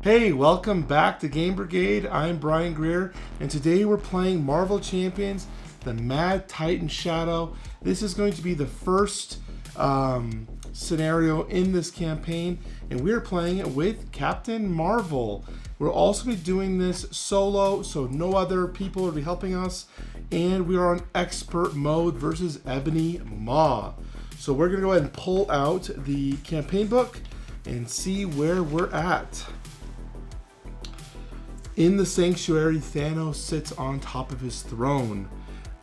Hey, welcome back to Game Brigade. I'm Brian Greer, and today we're playing Marvel Champions, the Mad Titan Shadow. This is going to be the first scenario in this campaign, and we're playing it with Captain Marvel. We're also going to be doing this solo, so no other people will be helping us, and we are on expert mode versus Ebony Maw. So we're going to go ahead and pull out the campaign book and see where we're at. In the sanctuary, Thanos sits on top of his throne.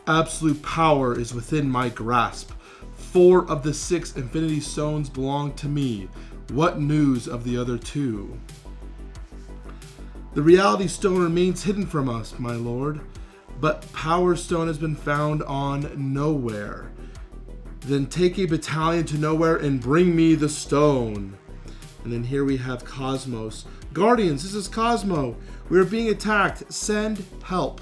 Absolute power is within my grasp. 4 of the 6 Infinity Stones belong to me. What news of the other 2? The Reality Stone remains hidden from us, my lord, but Power Stone has been found on Nowhere. Then take a battalion to Nowhere and bring me the stone. And then here we have Cosmos. Guardians, this is Cosmo. We are being attacked. Send help.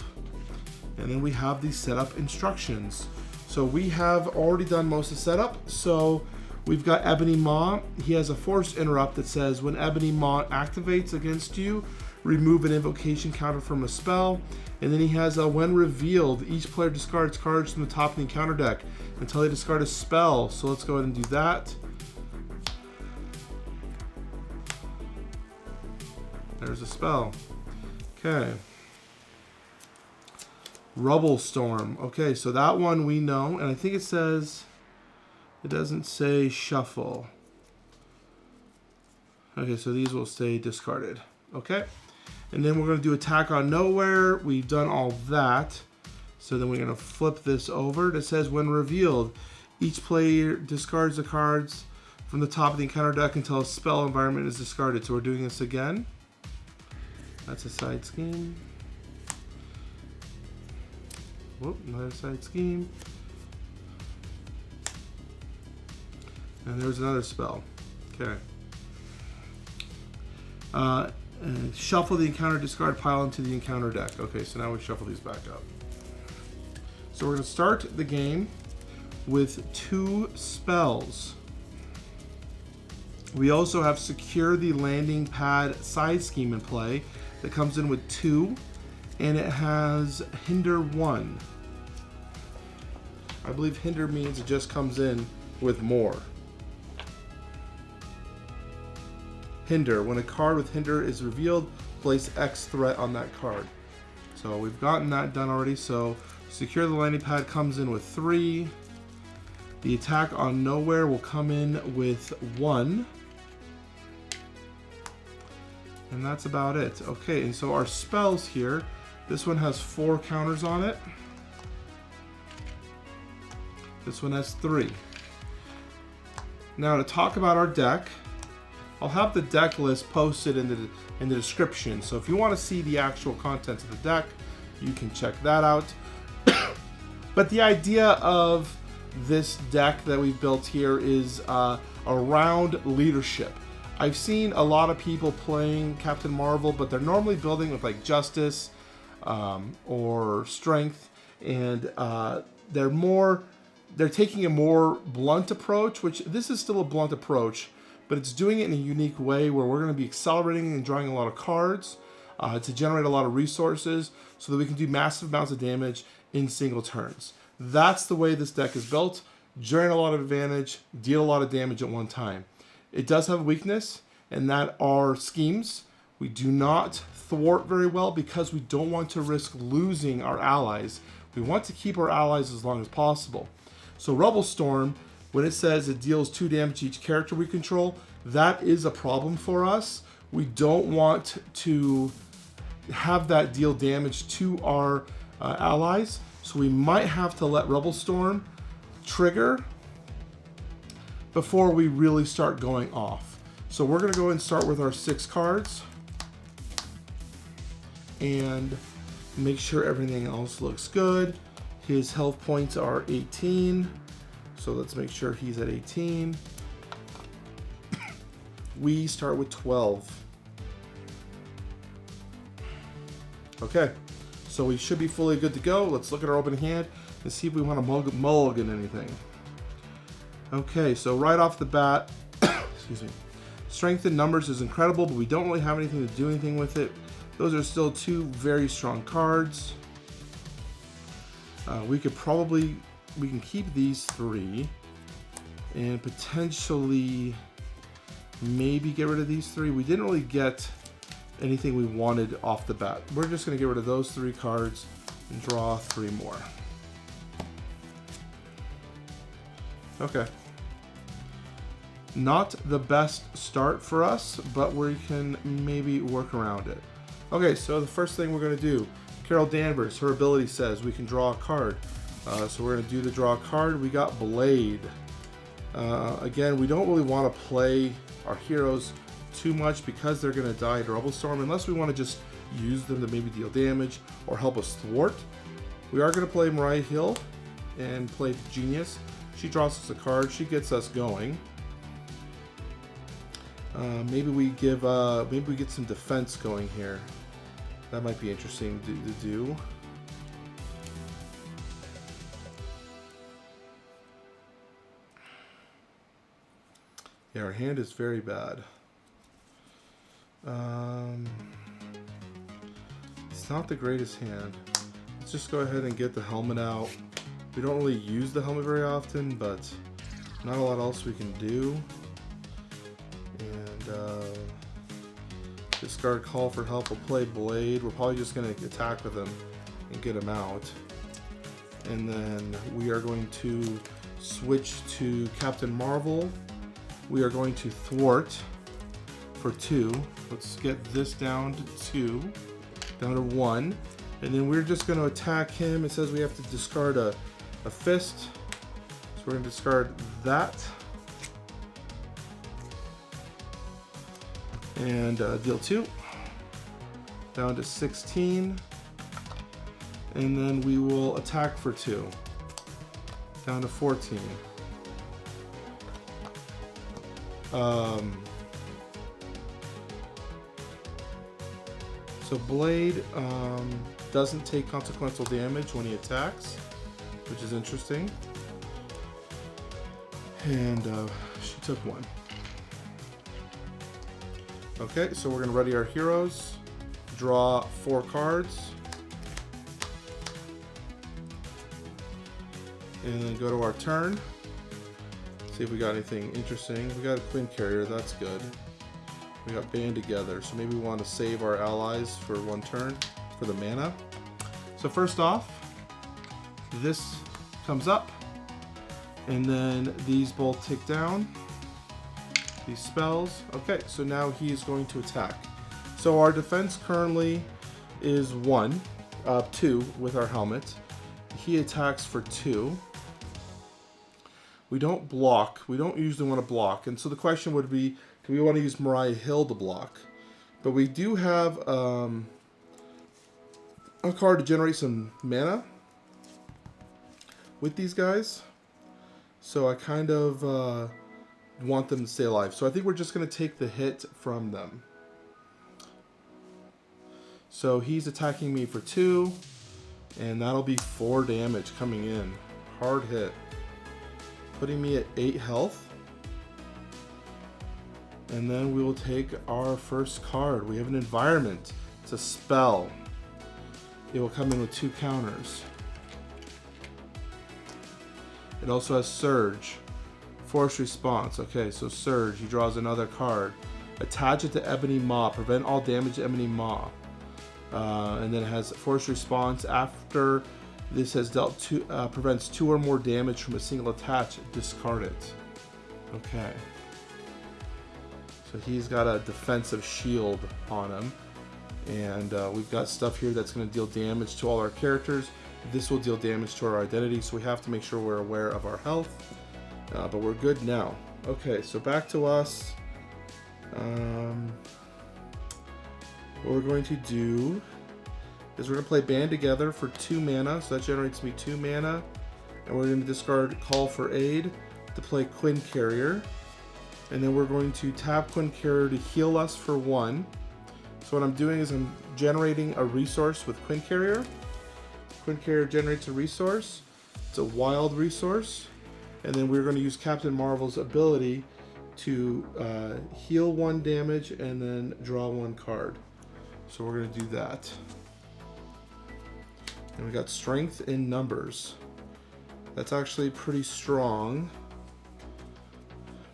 And then we have the setup instructions. So we have already done most of the setup. So we've got Ebony Maw. He has a force interrupt that says when Ebony Maw activates against you, remove an invocation counter from a spell. And then he has a when revealed, each player discards cards from the top of the encounter deck until they discard a spell. So let's go ahead and do that. There's a spell. Okay. Rubble Storm. Okay, so that one we know, and I think it says, it doesn't say shuffle. Okay, so these will stay discarded. Okay. And then we're going to do attack on Nowhere. We've done all that. So then we're going to flip this over. It says when revealed, each player discards the cards from the top of the encounter deck until a spell environment is discarded. So we're doing this again. That's a side scheme. Whoop, another side scheme. And there's another spell. Okay. And shuffle the encounter discard pile into the encounter deck. Okay, so now we shuffle these back up. So we're going to start the game with 2 spells. We also have Secure the Landing Pad side scheme in play that comes in with 2, and it has Hinder 1. I believe Hinder means it just comes in with more. Hinder. When a card with Hinder is revealed, place X threat on that card. So we've gotten that done already. So Secure the Landing Pad comes in with 3. The attack on Nowhere will come in with 1. And that's about it. Okay, and so our spells here, this one has 4 counters on it. This one has 3. Now to talk about our deck, I'll have the deck list posted in the description. So if you want to see the actual contents of the deck, you can check that out. But the idea of this deck that we've built here is around leadership. I've seen a lot of people playing Captain Marvel, but they're normally building with like Justice or Strength, and they're taking a more blunt approach, which this is still a blunt approach, but it's doing it in a unique way where we're going to be accelerating and drawing a lot of cards to generate a lot of resources so that we can do massive amounts of damage in single turns. That's the way this deck is built. Generate a lot of advantage, deal a lot of damage at one time. It does have a weakness, and that are schemes. We do not thwart very well because we don't want to risk losing our allies. We want to keep our allies as long as possible. So Rubble Storm, when it says it deals 2 damage to each character we control, that is a problem for us. We don't want to have that deal damage to our allies, so we might have to let Rubble Storm trigger before we really start going off. So we're going to go and start with our 6 cards and make sure everything else looks good. His health points are 18, so let's make sure he's at 18. We start with 12. Okay, so we should be fully good to go. Let's look at our open hand and see if we want to mulligan anything. Okay, so right off the bat, excuse me. Strength in numbers is incredible, but we don't really have anything to do anything with it. Those are still two very strong cards. We can keep these three and potentially maybe get rid of these three. We didn't really get anything we wanted off the bat. We're just going to get rid of those three cards and draw three more. Okay. Not the best start for us, but we can maybe work around it. Okay, so the first thing we're going to do, Carol Danvers, her ability says we can draw a card. So we're going to do the draw card. We got Blade. Again, we don't really want to play our heroes too much because they're going to die at Rubble Storm, unless we want to just use them to maybe deal damage or help us thwart. We are going to play Mariah Hill and play Genius. She draws us a card. She gets us going. Maybe we get some defense going here. That might be interesting to do. Yeah, our hand is very bad. It's not the greatest hand. Let's just go ahead and get the helmet out. We don't really use the helmet very often, but not a lot else we can do. And discard Call for Help. We'll play Blade. We're probably just going to attack with him and get him out. And then we are going to switch to Captain Marvel. We are going to thwart for 2. Let's get this down to 2, down to 1. And then we're just going to attack him. It says we have to discard a fist. So we're going to discard that. And deal 2. Down to 16. And then we will attack for 2. Down to 14. So Blade doesn't take consequential damage when he attacks, which is interesting. And she took 1. Okay, so we're going to ready our heroes, draw 4 cards, and then go to our turn. See if we got anything interesting. We got a Quincarrier, that's good. We got Band Together, so maybe we want to save our allies for 1 turn for the mana. So first off, this comes up, and then these both tick down. These spells. Okay, so now he is going to attack. So our defense currently is 2 with our helmet. He attacks for 2. We don't block. We don't usually want to block. And so the question would be, do we want to use Mariah Hill to block? But we do have a card to generate some mana with these guys. So I kind of want them to stay alive. So I think we're just going to take the hit from them. So he's attacking me for 2. And that'll be 4 damage coming in. Hard hit. Putting me at 8 health. And then we will take our first card. We have an environment. It's a spell. It will come in with 2 counters. It also has Surge. Force Response. Okay, so Surge. He draws another card. Attach it to Ebony Maw. Prevent all damage to Ebony Maw. And then it has Force Response. After this has dealt prevents 2 or more damage from a single attach. Discard it. Okay. So he's got a defensive shield on him. And we've got stuff here that's going to deal damage to all our characters. This will deal damage to our identity, so we have to make sure we're aware of our health. But we're good now. Okay, so back to us. What we're going to do is we're going to play Band Together for 2 mana, so that generates me 2 mana. And we're going to discard Call for Aid to play Quincarrier. And then we're going to tap Quincarrier to heal us for 1. So what I'm doing is I'm generating a resource with Quincarrier. Quincarrier generates a resource. It's a wild resource. And then we're going to use Captain Marvel's ability to heal 1 damage and then draw 1 card. So we're going to do that. And we got strength in numbers. That's actually pretty strong,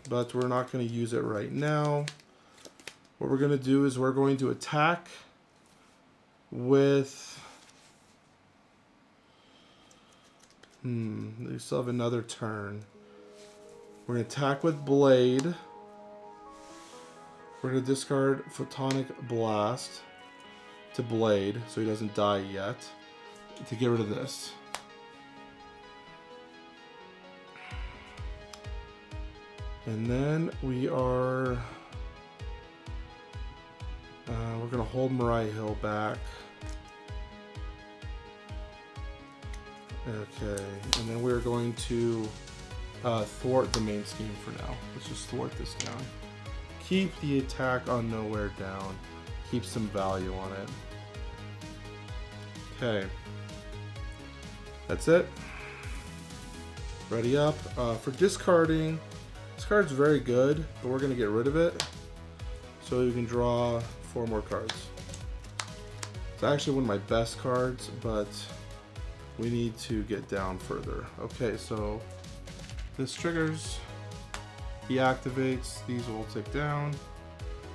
but we're not going to use it right now. What we're going to do is we're going to attack with... we still have another turn. We're going to attack with Blade. We're going to discard Photonic Blast to Blade, so he doesn't die yet, to get rid of this. And then we are... we're going to hold Mariah Hill back. Okay, and then we're going to thwart the main scheme for now. Let's just thwart this down. Keep the attack on Nowhere down. Keep some value on it. Okay. That's it. Ready up. For discarding, this card's very good, but we're going to get rid of it so we can draw 4 more cards. It's actually one of my best cards, but we need to get down further. Okay, so this triggers. He activates. These will tick down.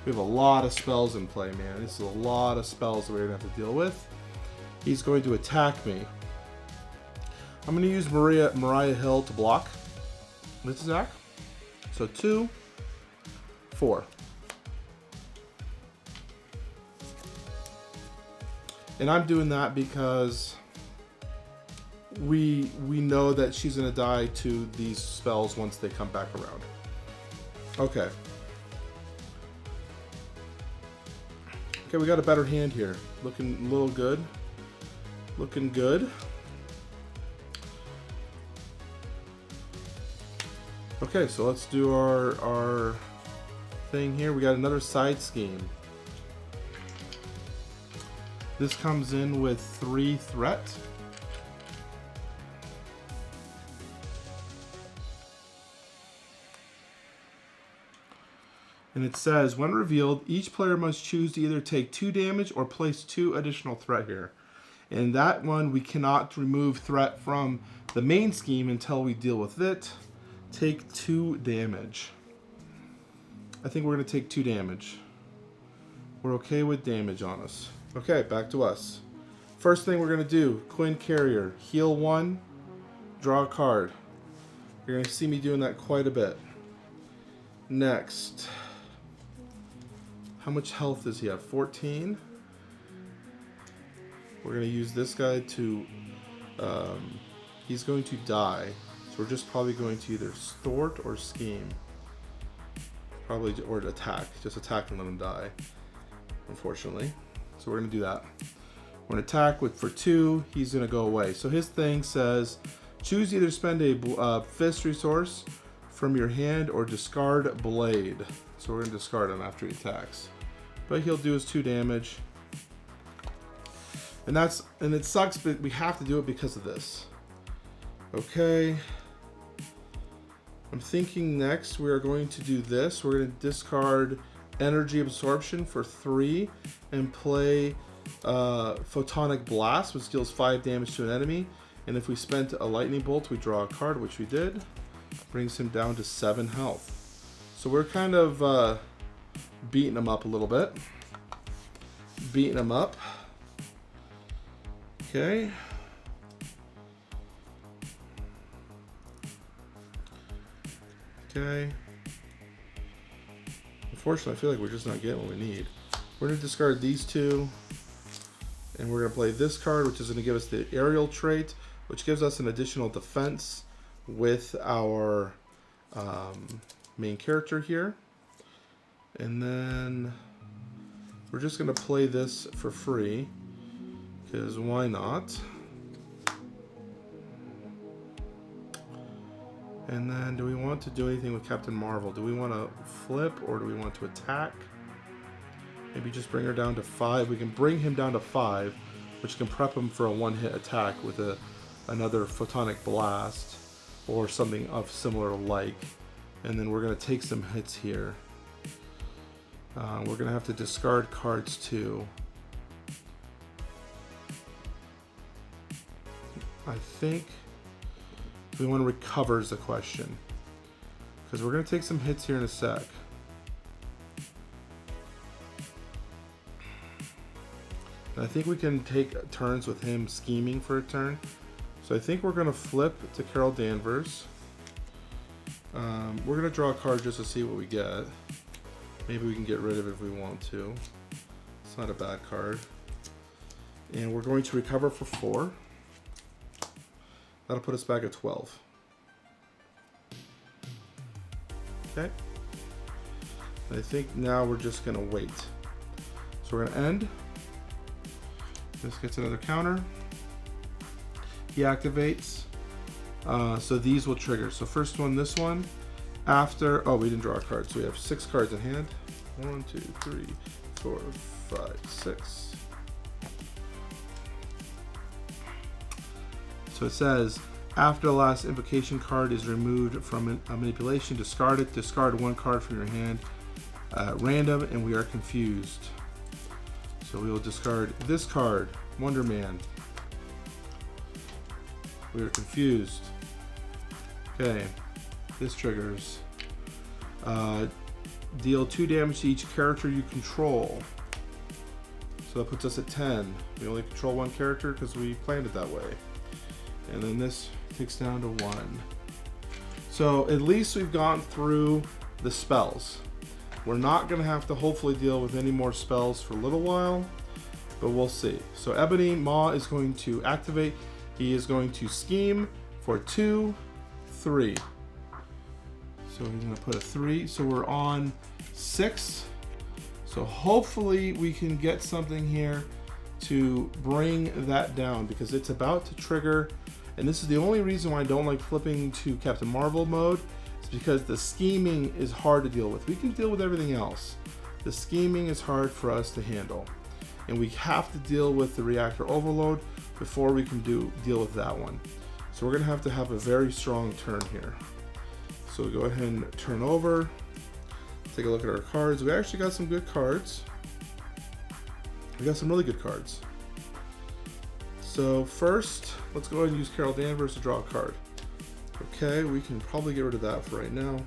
We have a lot of spells in play, man. This is a lot of spells that we're going to have to deal with. He's going to attack me. I'm going to use Mariah Hill to block this attack. So 2, 4. And I'm doing that because we know that she's going to die to these spells once they come back around. Okay. Okay, we got a better hand here. Looking a little good. Looking good. Okay, so let's do our thing here. We got another side scheme. This comes in with 3 threat. And it says, when revealed, each player must choose to either take 2 damage or place 2 additional threat here. And that one, we cannot remove threat from the main scheme until we deal with it. Take 2 damage. I think we're going to take 2 damage. We're okay with damage on us. Okay, back to us. First thing we're going to do, Quincarrier. Heal 1, draw a card. You're going to see me doing that quite a bit. Next. How much health does he have? 14. We're going to use this guy to... he's going to die. So we're just probably going to either thwart or scheme. Probably, or attack. Just attack and let him die. Unfortunately. So we're going to do that. We're going to attack with for 2. He's going to go away. So his thing says, choose either spend a fist resource from your hand or discard Blade. So we're going to discard him after he attacks. But he'll do his 2 damage. And it sucks, but we have to do it because of this. Okay. I'm thinking next we are going to do this. We're going to discard Energy Absorption for 3 and play Photonic Blast, which deals 5 damage to an enemy. And if we spent a Lightning Bolt, we draw a card, which we did. Brings him down to 7 health. So we're kind of beating him up a little bit. Beating him up. Okay. Okay. Unfortunately, I feel like we're just not getting what we need. We're going to discard these 2. And we're going to play this card, which is going to give us the aerial trait, which gives us an additional defense with our main character here. And then we're just going to play this for free, because why not? And then do we want to do anything with Captain Marvel? Do we want to flip or do we want to attack? Maybe just bring her down to 5. We can bring him down to 5, which can prep him for a 1-hit attack with another Photonic Blast or something of similar like. And then we're going to take some hits here. We're going to have to discard cards too. I think we want to recover is the question. Because we're going to take some hits here in a sec. And I think we can take turns with him scheming for a turn. So I think we're going to flip to Carol Danvers. We're going to draw a card just to see what we get. Maybe we can get rid of it if we want to. It's not a bad card. And we're going to recover for 4. That'll put us back at 12. Okay. I think now we're just going to wait. So we're going to end. This gets another counter. He activates. So these will trigger. So first one, this one. After, oh, we didn't draw a card. So we have 6 cards in hand. 1, 2, 3, 4, 5, 6. So it says, after the last invocation card is removed from a manipulation, discard it. Discard 1 card from your hand at random, and we are confused. So we will discard this card, Wonder Man. We are confused. Okay, this triggers. Deal 2 damage to each character you control. So that puts us at 10. We only control 1 character because we planned it that way. And then this takes down to 1. So at least we've gone through the spells. We're not going to have to hopefully deal with any more spells for a little while, but we'll see. So Ebony Maw is going to activate. He is going to scheme for 2, 3. So he's going to put a 3. So we're on 6. So hopefully we can get something here to bring that down, because it's about to trigger. And this is the only reason why I don't like flipping to Captain Marvel mode. It's because the scheming is hard to deal with. We can deal with everything else. The scheming is hard for us to handle. And we have to deal with the reactor overload before we can deal with that one. So we're going to have a very strong turn here. So we go ahead and turn over. Take a look at our cards. We actually got some good cards. We got some really good cards. So first, let's go ahead and use Carol Danvers to draw a card. Okay, we can probably get rid of that for right now.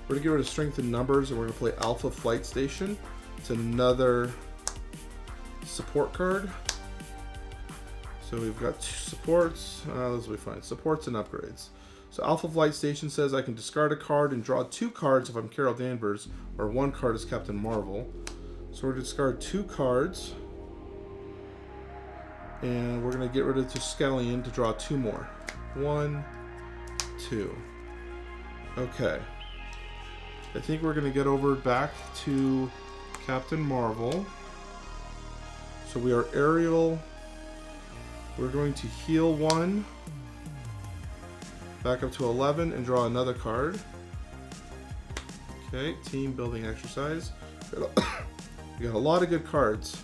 We're gonna get rid of Strength in Numbers, and we're gonna play Alpha Flight Station. It's another support card. So we've got 2 supports. This will be fine. Supports and upgrades. So Alpha Flight Station says I can discard a card and draw 2 cards if I'm Carol Danvers, or 1 card as Captain Marvel. So we're going to discard 2 cards, and we're going to get rid of Triskelion to draw 2 more. 1, 2. Okay. I think we're going to get over back to Captain Marvel. So we are aerial. We're going to heal 1. Back up to 11 and draw another card. Okay, team building exercise. We got a lot of good cards.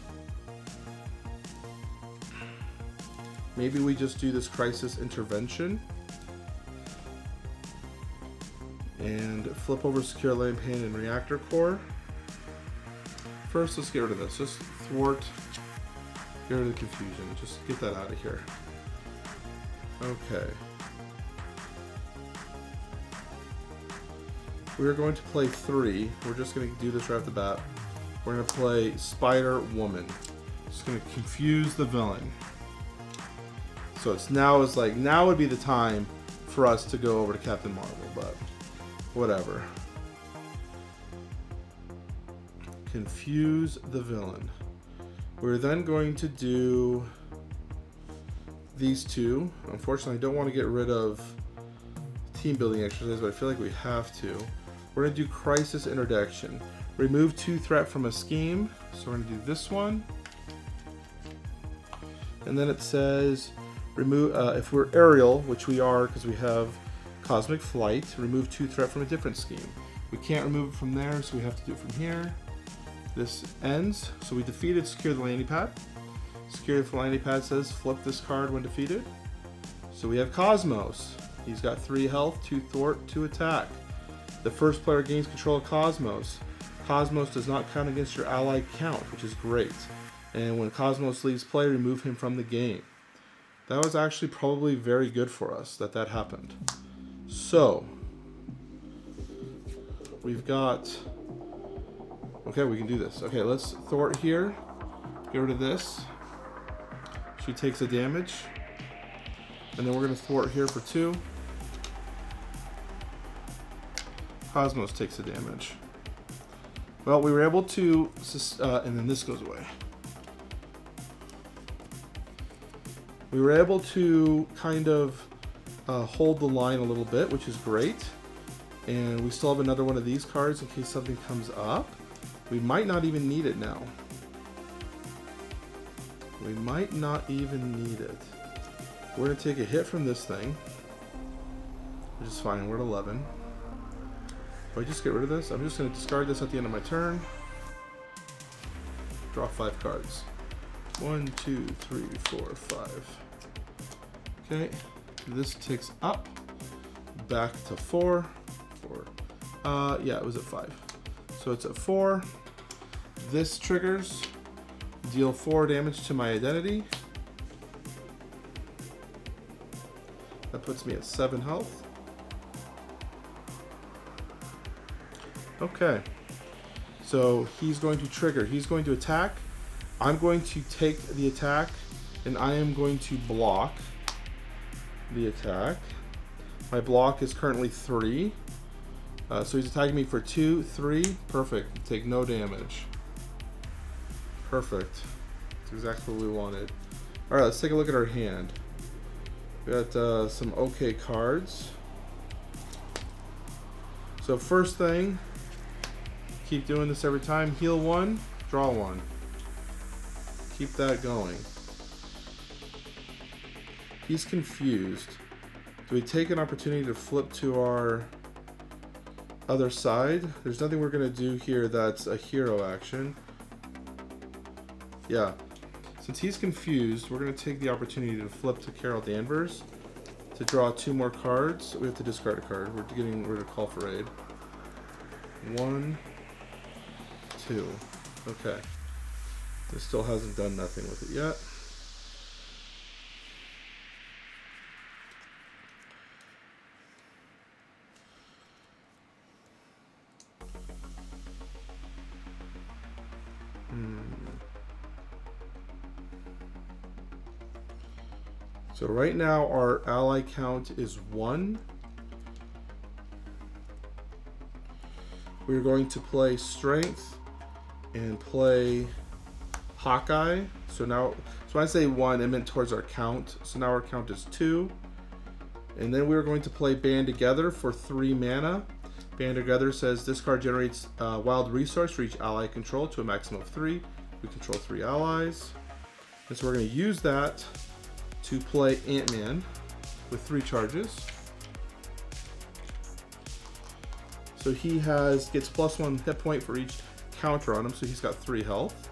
Maybe we just do this Crisis Intervention. And flip over Secure Land Pan and Reactor Core. First, let's get rid of this. Just thwart. Get rid of the confusion. Just get that out of here. Okay. We're going to play 3. We're just going to do this right off the bat. We're going to play Spider Woman. Just going to confuse the villain. So it's now would be the time for us to go over to Captain Marvel, but whatever. Confuse the villain. We're then going to do these 2. Unfortunately, I don't want to get rid of team building exercise, but I feel like we have to. We're going to do Crisis Interdiction. Remove 2 threat from a scheme. So we're going to do this one. And then it says, remove if we're aerial, which we are because we have Cosmic Flight, remove 2 threat from a different scheme. We can't remove it from there, so we have to do it from here. This ends. So we defeated Secure the Landing Pad. Secure the Landing Pad says flip this card when defeated. So we have Cosmos. He's got 3 health, 2 thwart, 2 attack. The first player gains control of Cosmos. Cosmos does not count against your ally count, which is great. And when Cosmos leaves play, remove him from the game. That was actually probably very good for us that happened. So, we've got... Okay, we can do this. Okay, let's thwart here. Get rid of this. She takes a damage. And then we're going to thwart here for 2. Cosmos takes a damage. Well, we were able to... and then this goes away. We were able to kind of hold the line a little bit, which is great. And we still have another one of these cards in case something comes up. We might not even need it now. We might not even need it. We're going to take a hit from this thing, which is fine. We're at 11. If I just get rid of this, I'm just going to discard this at the end of my turn. Draw 5 cards. 1, 2, 3, 4, 5. Okay, this ticks up back to 4. Yeah, it was at 5. So it's at 4. This triggers. Deal 4 damage to my identity. That puts me at 7 health. Okay. So he's going to trigger. He's going to attack. I'm going to take the attack, and I am going to block the attack. My block is currently 3. So he's attacking me for 2, 3. Perfect. Take no damage. Perfect. That's exactly what we wanted. Alright, let's take a look at our hand. We got some okay cards. So first thing, keep doing this every time. Heal 1, draw 1. Keep that going. He's confused. Do we take an opportunity to flip to our other side? There's nothing we're going to do here that's a hero action. Yeah. Since he's confused, we're going to take the opportunity to flip to Carol Danvers to draw 2 more cards. We have to discard a card. We're getting rid of Call for Aid. 1, 2. Okay. This still hasn't done nothing with it yet. So right now our ally count is 1. We're going to play Strength and play Hawkeye. So when I say 1, I meant towards our count. So now our count is 2. And then we're going to play Band Together for 3 mana. Band Together says this card generates wild resource for each ally control to a maximum of 3. We control 3 allies. And so we're going to use that to play Ant-Man with 3 charges. So he gets +1 hit point for each counter on him, so he's got 3 health.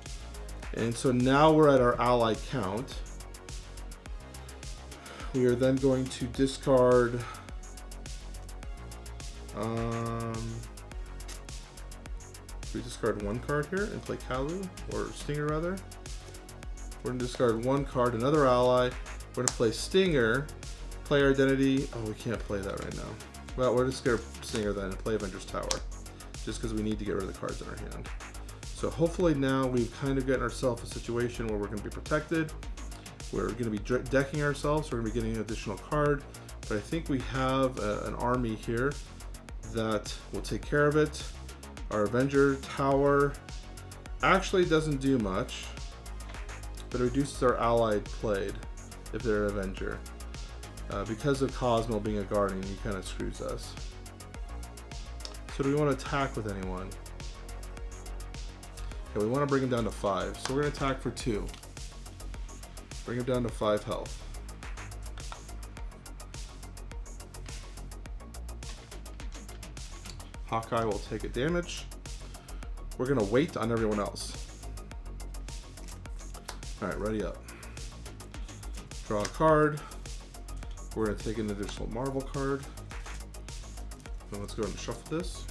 And so now we're at our ally count. We are then going to discard we discard 1 card here and play Kaluu, or Stinger rather. We're going to discard 1 card, another ally. We're going to play Stinger, play our identity. Oh, we can't play that right now. Well, we're just going to Stinger then and play Avengers Tower, just because we need to get rid of the cards in our hand. So hopefully now we've kind of gotten ourselves a situation where we're going to be protected. We're going to be decking ourselves, so we're going to be getting an additional card. But I think we have an army here that will take care of it. Our Avengers Tower actually doesn't do much, but it reduces our allied played if they're an Avenger. Because of Cosmo being a Guardian, he kind of screws us. So do we want to attack with anyone? Okay, we want to bring him down to 5. So we're going to attack for 2. Bring him down to 5 health. Hawkeye will take a damage. We're going to wait on everyone else. Alright, ready up. Draw a card. We're going to take an additional Marvel card. Then let's go ahead and shuffle this.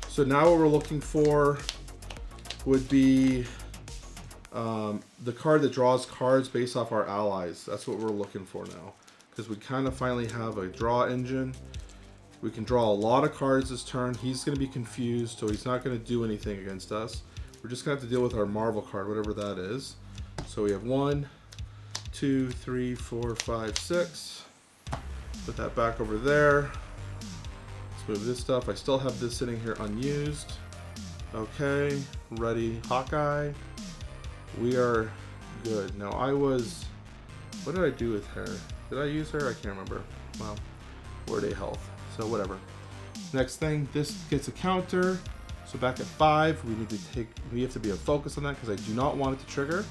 So now what we're looking for would be the card that draws cards based off our allies. That's what we're looking for now. Because we kind of finally have a draw engine. We can draw a lot of cards this turn. He's going to be confused, so he's not going to do anything against us. We're just going to have to deal with our Marvel card, whatever that is. So we have 1, 2, 3, 4, 5, 6. Put that back over there. Let's move this stuff. I still have this sitting here unused. Okay, ready. Hawkeye. We are good. Now what did I do with her? Did I use her? I can't remember. Well, we're at 8 health, so whatever. Next thing, this gets a counter. So back at 5, we have to be a focus on that because I do not want it to trigger.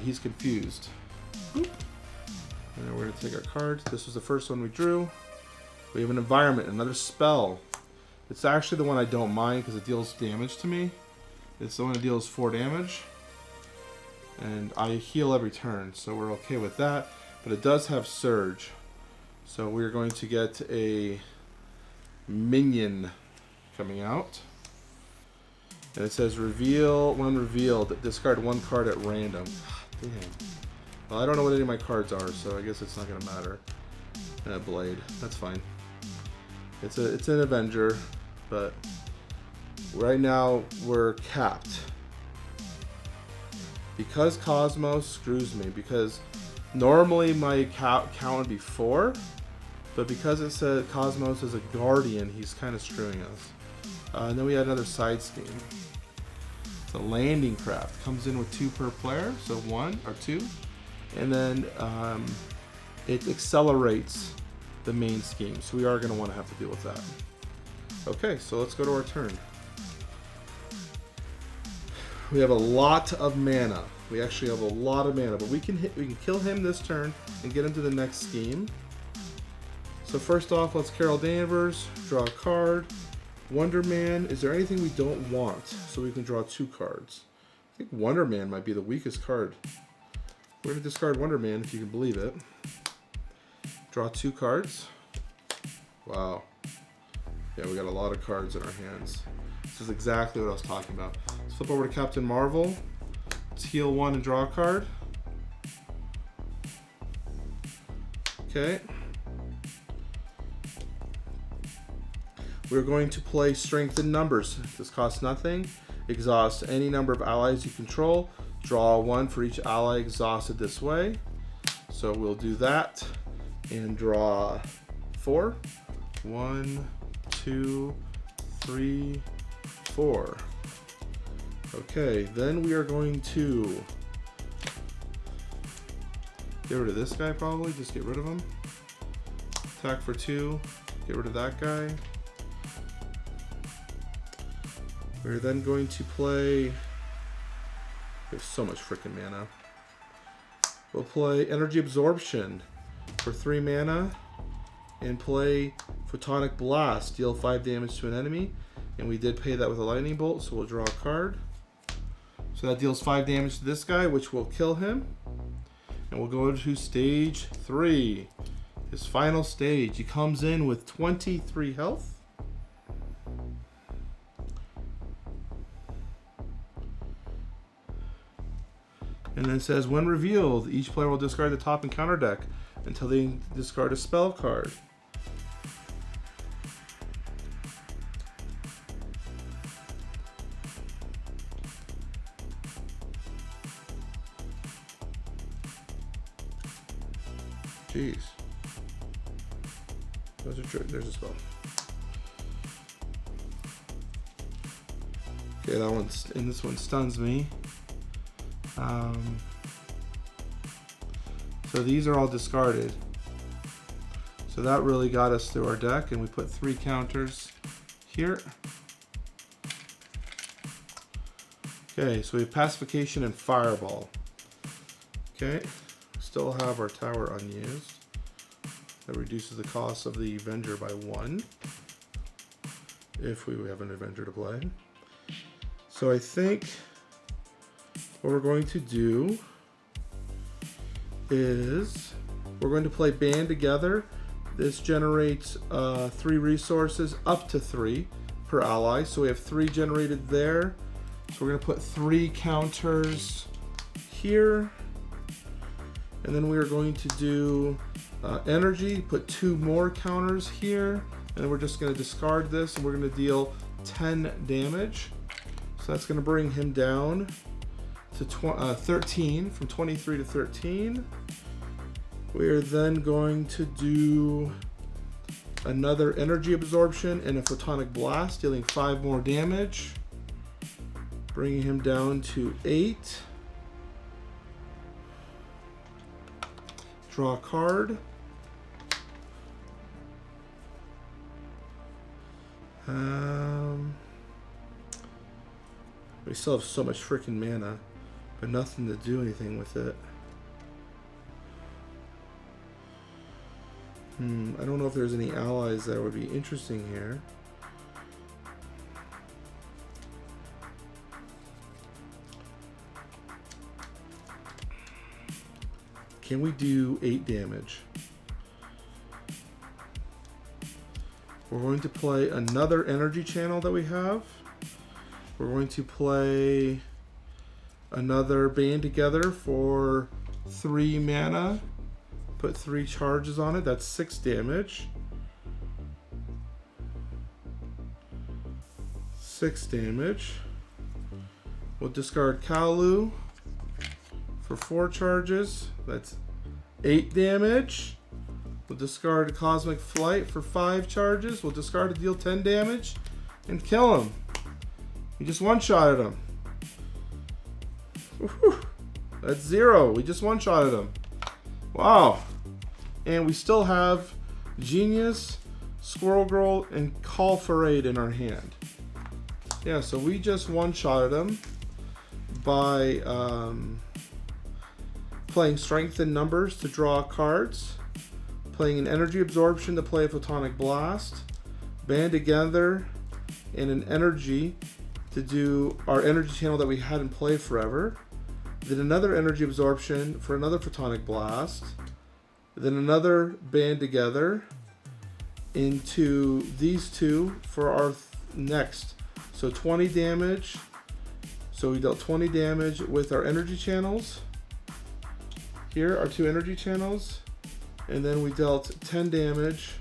He's confused. Boop. And then we're gonna take our cards. This was the first one we drew. We have an environment, another spell. It's actually the one I don't mind because it deals damage to me. It's the one that deals 4 damage. And I heal every turn, so we're okay with that. But it does have Surge. So we're going to get a minion coming out. And it says reveal, when revealed, discard 1 card at random. Damn. Well, I don't know what any of my cards are, so I guess it's not going to matter. And a blade. That's fine. It's an Avenger, but right now we're capped. Because Cosmos screws me, because normally my count would be 4, but because it said Cosmos is a guardian, he's kind of screwing us. And then we had another side scheme. It's a landing craft. Comes in with 2 per player, so 1 or 2. And then it accelerates the main scheme, so we are going to want to have to deal with that. Okay, so let's go to our turn. We have a lot of mana. We actually have a lot of mana, but we can kill him this turn and get him to the next scheme. So first off, let's Carol Danvers, draw a card. Wonder Man, is there anything we don't want? So we can draw 2 cards. I think Wonder Man might be the weakest card. We're going to discard Wonder Man, if you can believe it. Draw 2 cards. Wow. Yeah, we got a lot of cards in our hands. This is exactly what I was talking about. Let's flip over to Captain Marvel. Let's heal 1 and draw a card. Okay. We're going to play Strength in Numbers. This costs nothing. Exhaust any number of allies you control. Draw 1 for each ally exhausted this way. So we'll do that and draw 4. 1, 2, 3, 4. Okay, then we are going to get rid of this guy probably. Just get rid of him. Attack for 2. Get rid of that guy. We're then going to play... We have so much freaking mana. We'll play Energy Absorption for 3 mana and play Photonic Blast. Deal 5 damage to an enemy. And we did pay that with a lightning bolt, so we'll draw a card. So that deals 5 damage to this guy, which will kill him. And we'll go to stage 3. His final stage. He comes in with 23 health. And then it says, when revealed, each player will discard the top encounter deck until they discard a spell card. Jeez. There's a spell. Okay, that one's, and this one stuns me. So these are all discarded. So that really got us through our deck, and we put 3 counters here. Okay, so we have Pacification and Fireball. Okay, still have our tower unused. That reduces the cost of the Avenger by 1 if we have an Avenger to play. So I think what we're going to do is we're going to play Band Together. This generates 3 resources, up to 3 per ally. So we have 3 generated there. So we're going to put 3 counters here. And then we are going to do energy, put 2 more counters here. And then we're just going to discard this and we're going to deal 10 damage. So that's going to bring him down to 13, from 23 to 13. We are then going to do another Energy Absorption and a Photonic Blast, dealing 5 more damage, bringing him down to 8. Draw a card. We still have so much freaking mana, but nothing to do anything with it. I don't know if there's any allies that would be interesting here. Can we do 8 damage? We're going to play another energy channel that we have. We're going to play another Band Together for 3 mana. Put 3 charges on it. That's 6 damage. 6 damage. We'll discard Kaluu for 4 charges. That's 8 damage. We'll discard Cosmic Flight for 5 charges. We'll discard to deal 10 damage and kill him. We just one-shotted him. Woohoo. That's 0. We just one-shotted him. Wow. And we still have Genius, Squirrel Girl, and Call for Aid in our hand. Yeah, so we just one-shotted him by playing Strength in Numbers to draw cards, playing an Energy Absorption to play a Photonic Blast, Band Together, and an Energy to do our energy channel that we hadn't played forever, then another Energy Absorption for another Photonic Blast, then another Band Together into these 2 for our next. So 20 damage. So we dealt 20 damage with our energy channels. Here are 2 energy channels. And then we dealt 10 damage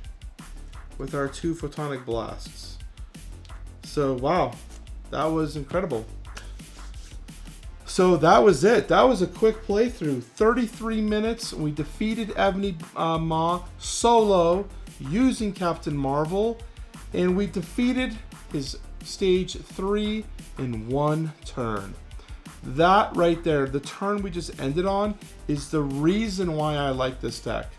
with our 2 Photonic Blasts. So wow, that was incredible. So that was it. That was a quick playthrough. 33 minutes. We defeated Ebony Maw solo using Captain Marvel. And we defeated his stage 3 in 1 turn. That right there, the turn we just ended on, is the reason why I like this deck.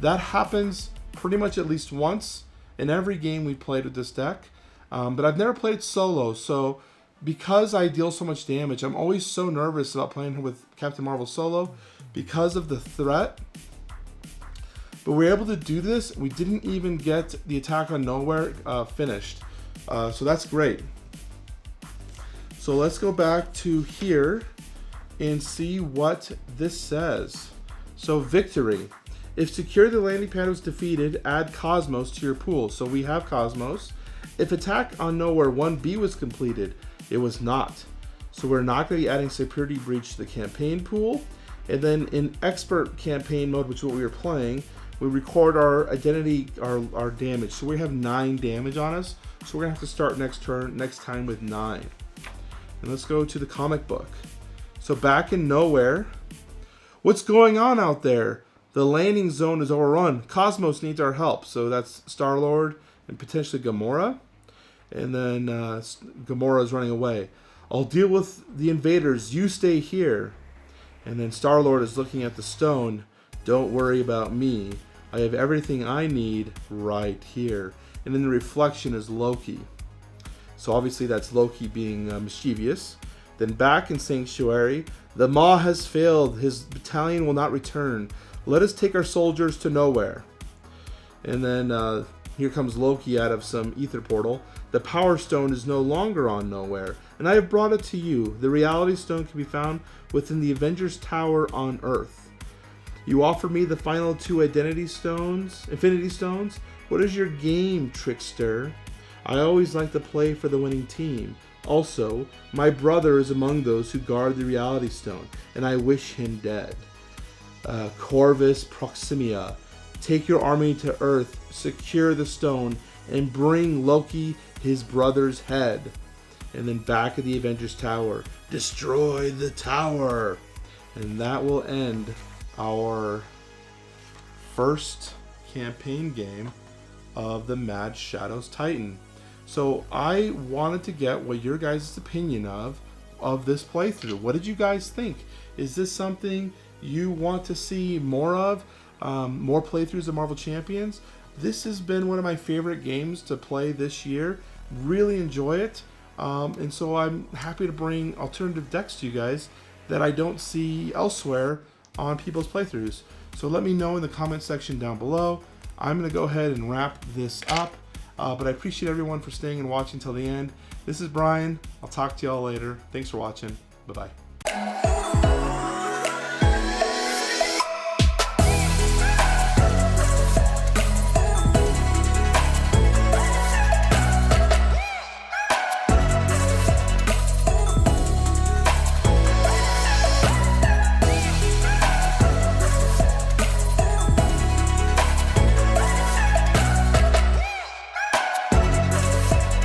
That happens pretty much at least once in every game we played with this deck. But I've never played solo, so because I deal so much damage, I'm always so nervous about playing with Captain Marvel solo because of the threat. But we were able to do this. We didn't even get the attack on nowhere finished. So that's great. So let's go back to here and see what this says. So victory. If secure the landing pad was defeated, add Cosmos to your pool. So we have Cosmos. If attack on nowhere 1B was completed, it was not. So we're not going to be adding Security Breach to the campaign pool. And then in expert campaign mode, which is what we were playing, we record our identity, our damage. So we have 9 damage on us. So we're gonna have to start next time with 9. And let's go to the comic book. So back in Nowhere, what's going on out there? The landing zone is overrun. Cosmos needs our help. So that's Star-Lord and potentially Gamora. And then Gamora is running away. I'll deal with the invaders. You stay here. And then Star-Lord is looking at the stone. Don't worry about me. I have everything I need right here. And then the reflection is Loki. So obviously that's Loki being mischievous. Then back in Sanctuary, the Maw has failed. His battalion will not return. Let us take our soldiers to Nowhere. And then here comes Loki out of some ether portal. The Power Stone is no longer on Nowhere. and I have brought it to you. The Reality Stone can be found within the Avengers Tower on Earth. You offer me the final 2 Infinity Stones. What is your game, Trickster? I always like to play for the winning team. Also, my brother is among those who guard the Reality Stone, and I wish him dead. Corvus Proximia. Take your army to Earth, secure the stone, and bring Loki his brother's head. And then back at the Avengers Tower, destroy the tower. And that will end our first campaign game of the Mad Shadows Titan. So I wanted to get what your guys' opinion of this playthrough. What did you guys think? Is this something you want to see more of? More playthroughs of Marvel Champions? This has been one of my favorite games to play this year. Really enjoy it. And so I'm happy to bring alternative decks to you guys that I don't see elsewhere on people's playthroughs. So let me know in the comment section down below. I'm going to go ahead and wrap this up. But I appreciate everyone for staying and watching till the end. This is Brian. I'll talk to y'all later. Thanks for watching. Bye-bye.